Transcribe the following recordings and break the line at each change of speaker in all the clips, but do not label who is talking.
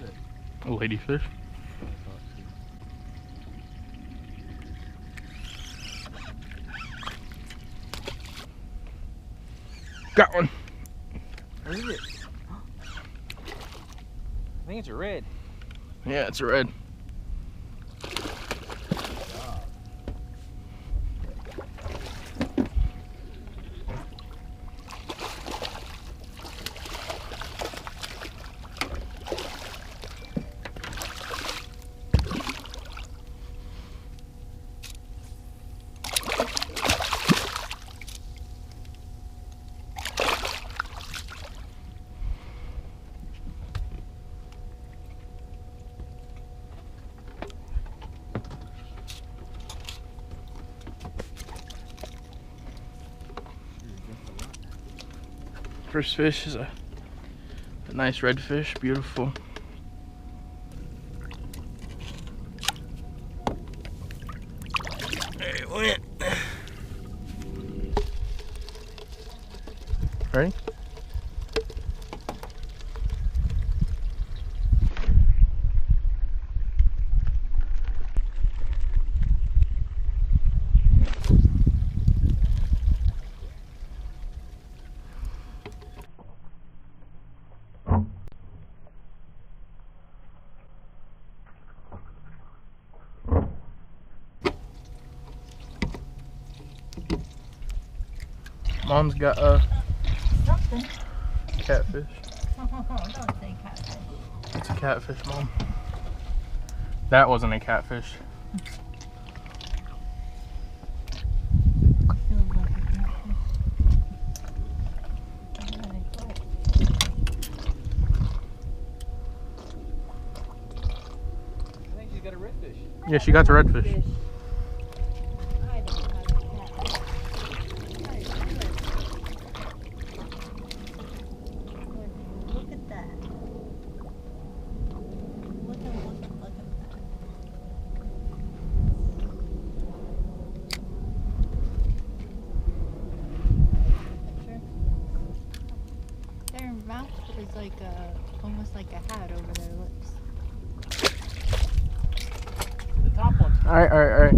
was it?
A ladyfish. Got one.
What is it? I think it's a red.
Yeah, it's a red. First fish is a nice redfish, beautiful. There it went. Ready? Mom's got a
Something.
catfish.
Oh, don't say catfish.
It's a catfish, Mom. That wasn't a catfish.
Feels like a catfish.
I think she's got a redfish.
Yeah, she got the redfish.
I don't have a catfish. Look at that. Look at that. Picture. Their mouth is like almost like a hat over their lips.
The top one.
Alright, alright, alright.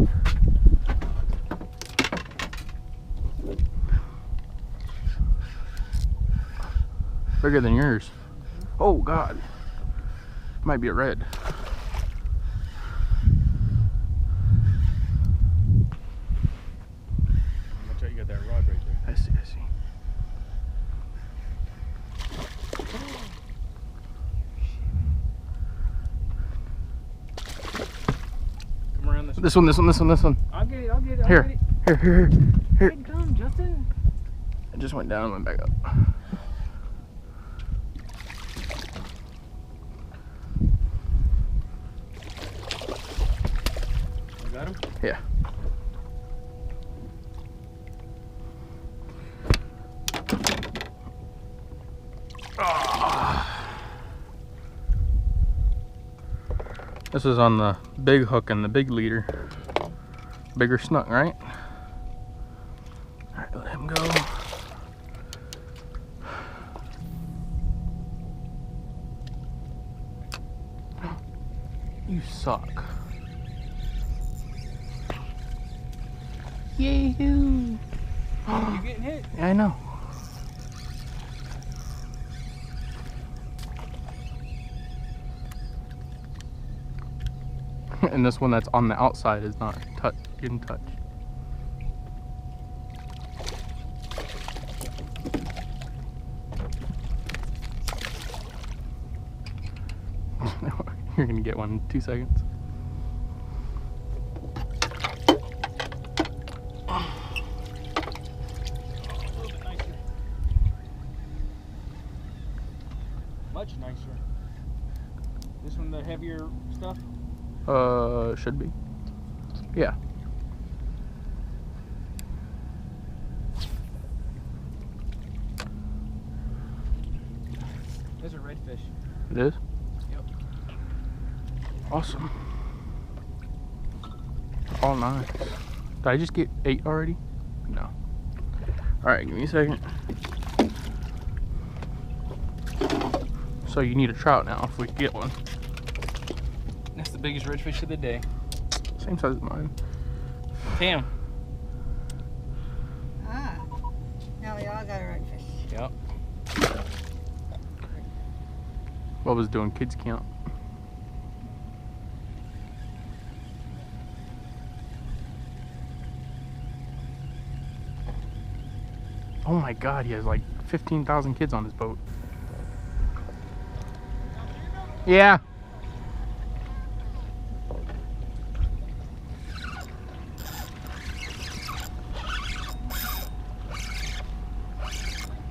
Bigger than yours. Oh God. Might be a red.
Watch out, you got that rod right there.
I see, I see.
Come around this way.
This one, this one, this one, this one.
I'll get it, I'll get it,
Here.
I'll get it.
Here, here, here.
Hey, come, Justin.
It just went down and went back up.
You got him?
Yeah. This is on the big hook and the big leader. Bigger snook, right? Alright, let him go. You suck. Yay!
You getting hit?
Yeah, I know. And this one that's on the outside is not getting touched. You're gonna get one in 2 seconds.
A little bit nicer. Much nicer. This one the heavier stuff?
Should be. Yeah.
There's a redfish.
It is?
Yep.
Awesome. All nice. Did I just get 8 already? No. Alright, give me a second. So you need a trout now if we get one.
That's the biggest redfish of the day.
Same size as mine.
Tam.
Ah. Now we all got a redfish.
Yep.
Bubba's doing kids count. Oh my god, he has like 15,000 kids on his boat. Yeah.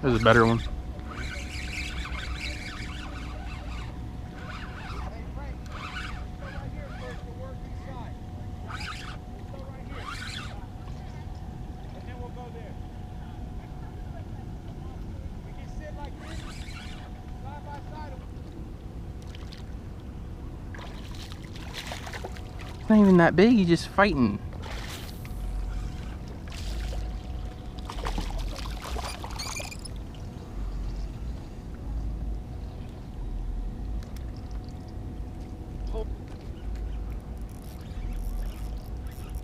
There's a better one. It's not even that big, he's just fighting.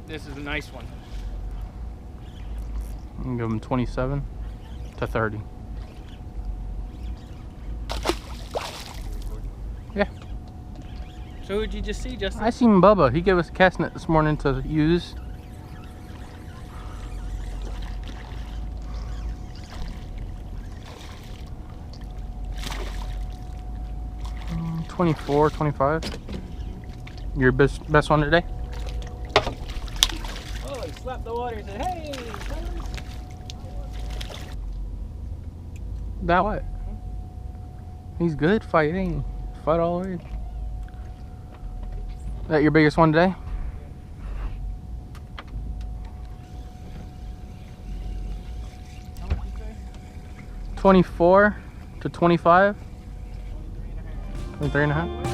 This is a nice one.
I'm gonna give him 27 to 30. Yeah.
So who'd you just see, Justin?
I seen Bubba. He gave us a cast net this morning to use. Mm, 24, 25. Your best one today?
Oh, he slapped the water and said, "Hey, fellas."
That what? He's good fighting. Fight all the way. That your biggest one today?
How much you say?
24 to 25? 23 and a half?